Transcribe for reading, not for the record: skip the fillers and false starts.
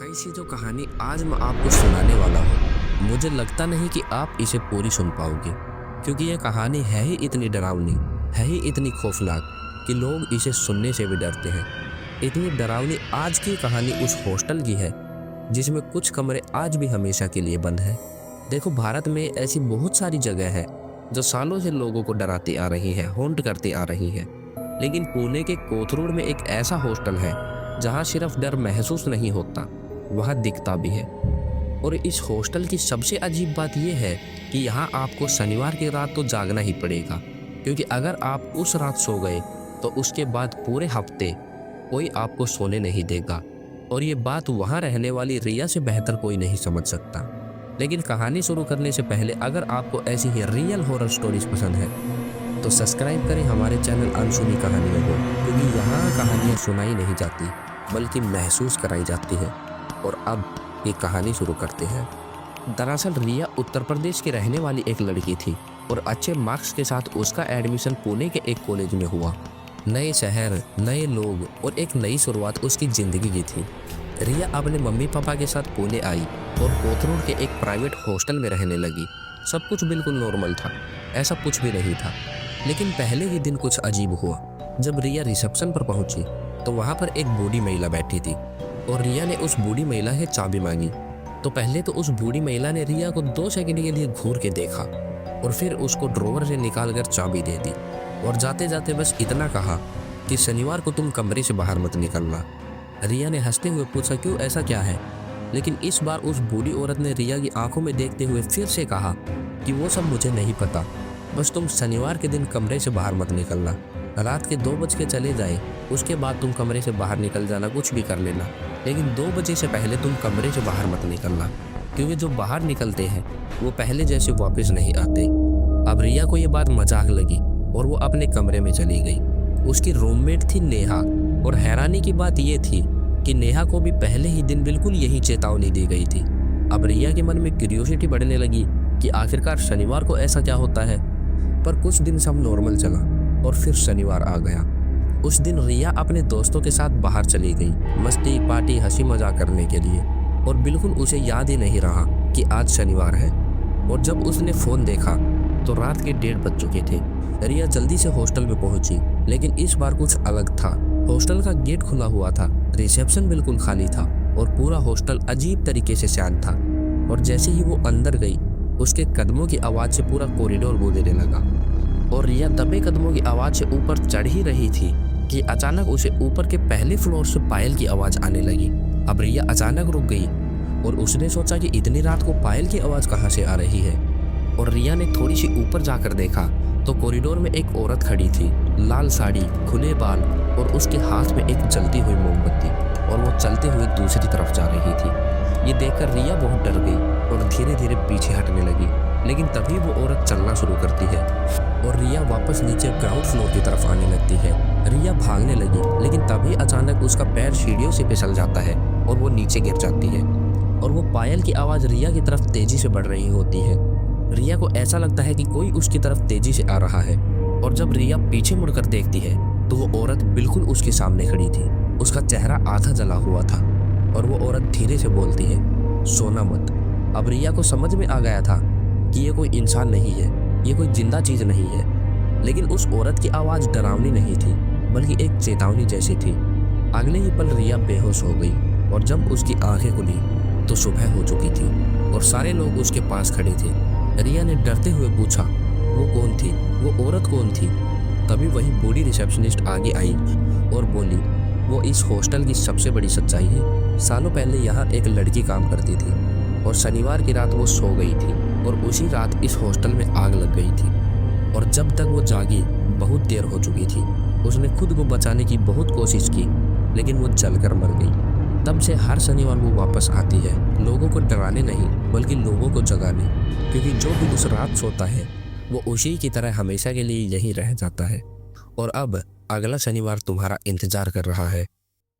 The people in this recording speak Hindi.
कैसी जो कहानी आज मैं आपको सुनाने वाला हूँ, मुझे लगता नहीं कि आप इसे पूरी सुन पाओगे, क्योंकि यह कहानी है ही इतनी डरावनी, है ही इतनी खौफनाक कि लोग इसे सुनने से भी डरते हैं। इतनी डरावनी आज की कहानी उस हॉस्टल की है जिसमें कुछ कमरे आज भी हमेशा के लिए बंद हैं। देखो, भारत में ऐसी बहुत सारी जगह है जो सालों से लोगों को डराती आ रही है, हॉन्ट करती आ रही है, लेकिन पुणे के कोथरूड में एक ऐसा हॉस्टल है जहाँ सिर्फ डर महसूस नहीं होता, वहाँ दिखता भी है। और इस हॉस्टल की सबसे अजीब बात यह है कि यहाँ आपको शनिवार की रात तो जागना ही पड़ेगा, क्योंकि अगर आप उस रात सो गए तो उसके बाद पूरे हफ्ते कोई आपको सोने नहीं देगा। और ये बात वहाँ रहने वाली रिया से बेहतर कोई नहीं समझ सकता। लेकिन कहानी शुरू करने से पहले अगर आपको ऐसी ही रियल हॉरर स्टोरीज पसंद है तो सब्सक्राइब करें हमारे चैनल अनसुनी कहानियों को, क्योंकि यहाँ कहानियाँ सुनाई नहीं जाती बल्कि महसूस कराई जाती है। और अब ये कहानी शुरू करते हैं। दरअसल रिया उत्तर प्रदेश की रहने वाली एक लड़की थी और अच्छे मार्क्स के साथ उसका एडमिशन पुणे के एक कॉलेज में हुआ। नए शहर, नए लोग और एक नई शुरुआत उसकी ज़िंदगी की थी। रिया अपने मम्मी पापा के साथ पुणे आई और कोथरूड के एक प्राइवेट हॉस्टल में रहने लगी। सब कुछ बिल्कुल नॉर्मल था, ऐसा कुछ भी नहीं था। लेकिन पहले ही दिन कुछ अजीब हुआ। जब रिया रिसेप्शन पर पहुंची तो वहां पर एक बूढ़ी महिला बैठी थी और रिया ने उस बूढ़ी महिला से चाबी मांगी। तो पहले तो उस बूढ़ी महिला ने रिया को 2 सेकंड के लिए घूर के देखा और फिर उसको ड्रॉवर से निकालकर चाबी दे दी और जाते जाते बस इतना कहा कि शनिवार को तुम कमरे से बाहर मत निकलना। रिया ने हंसते हुए पूछा, क्यों, ऐसा क्या है? लेकिन इस बार उस बूढ़ी औरत ने रिया की आंखों में देखते हुए फिर से कहा कि वो सब मुझे नहीं पता, बस तुम शनिवार के दिन कमरे से बाहर मत निकलना। रात के 2 बज के चले जाए, उसके बाद तुम कमरे से बाहर निकल जाना, कुछ भी कर लेना, लेकिन 2 बजे से पहले तुम कमरे से बाहर मत निकलना, क्योंकि जो बाहर निकलते हैं वो पहले जैसे वापस नहीं आते। अब रिया को ये बात मजाक लगी और वो अपने कमरे में चली गई। उसकी रूममेट थी नेहा, और हैरानी की बात ये थी कि नेहा को भी पहले ही दिन बिल्कुल यही चेतावनी दी गई थी। अब रिया के मन में क्यूरियोसिटी बढ़ने लगी कि आखिरकार शनिवार को ऐसा क्या होता है। पर कुछ दिन सब नॉर्मल चला और फिर शनिवार आ गया। उस दिन रिया अपने दोस्तों के साथ बाहर चली गई, मस्ती पार्टी हंसी मजाक करने के लिए, और बिल्कुल उसे याद ही नहीं रहा कि आज शनिवार है। और जब उसने फ़ोन देखा तो रात के 1:30 बज चुके थे। रिया जल्दी से हॉस्टल में पहुंची, लेकिन इस बार कुछ अलग था। हॉस्टल का गेट खुला हुआ था, रिसेप्शन बिल्कुल खाली था और पूरा हॉस्टल अजीब तरीके से शांत था। और जैसे ही वो अंदर गई, उसके कदमों की आवाज़ से पूरा कॉरिडोर गूंजने लगा और रिया दबे कदमों की आवाज़ से ऊपर चढ़ ही रही थी कि अचानक उसे ऊपर के पहले फ्लोर से पायल की आवाज़ आने लगी। अब रिया अचानक रुक गई और उसने सोचा कि इतनी रात को पायल की आवाज़ कहाँ से आ रही है। और रिया ने थोड़ी सी ऊपर जाकर देखा तो कॉरिडोर में एक औरत खड़ी थी, लाल साड़ी, खुले बाल और उसके हाथ में एक जलती हुई मोमबत्ती, और वो चलते हुए दूसरी तरफ जा रही थी। ये देखकर रिया बहुत डर गई और धीरे धीरे पीछे हटने लगी। लेकिन तभी वो औरत चलना शुरू करती है और रिया वापस नीचे ग्राउंड फ्लोर की तरफ आने लगती है। रिया भागने लगी, लेकिन तभी अचानक उसका पैर सीढ़ियों से फिसल जाता है और वो नीचे गिर जाती है। और वो पायल की आवाज़ रिया की तरफ तेजी से बढ़ रही होती है। रिया को ऐसा लगता है कि कोई उसकी तरफ तेजी से आ रहा है, और जब रिया पीछे मुड़कर देखती है तो वो औरत बिल्कुल उसके सामने खड़ी थी। उसका चेहरा आधा जला हुआ था और वो औरत धीरे से बोलती है, सोना मत। अब रिया को समझ में आ गया था कि ये कोई इंसान नहीं है, ये कोई जिंदा चीज़ नहीं है। लेकिन उस औरत की आवाज़ डरावनी नहीं थी, बल्कि एक चेतावनी जैसी थी। अगले ही पल रिया बेहोश हो गई और जब उसकी आंखें खुली तो सुबह हो चुकी थी और सारे लोग उसके पास खड़े थे। रिया ने डरते हुए पूछा, वो कौन थी, वो औरत कौन थी? तभी वही बूढ़ी रिसेप्शनिस्ट आगे आई और बोली, वो इस हॉस्टल की सबसे बड़ी सच्चाई है। सालों पहले यहाँ एक लड़की काम करती थी और शनिवार की रात वो सो गई थी और उसी रात इस हॉस्टल में आग लग गई थी। और जब तक वो जागी बहुत देर हो चुकी थी। उसने खुद को बचाने की बहुत कोशिश की, लेकिन वो जलकर मर गई। तब से हर शनिवार वो वापस आती है, लोगों को डराने नहीं बल्कि लोगों को जगाने, क्योंकि जो भी उस रात सोता है वो उसी की तरह हमेशा के लिए यहीं रह जाता है। और अब अगला शनिवार तुम्हारा इंतजार कर रहा है।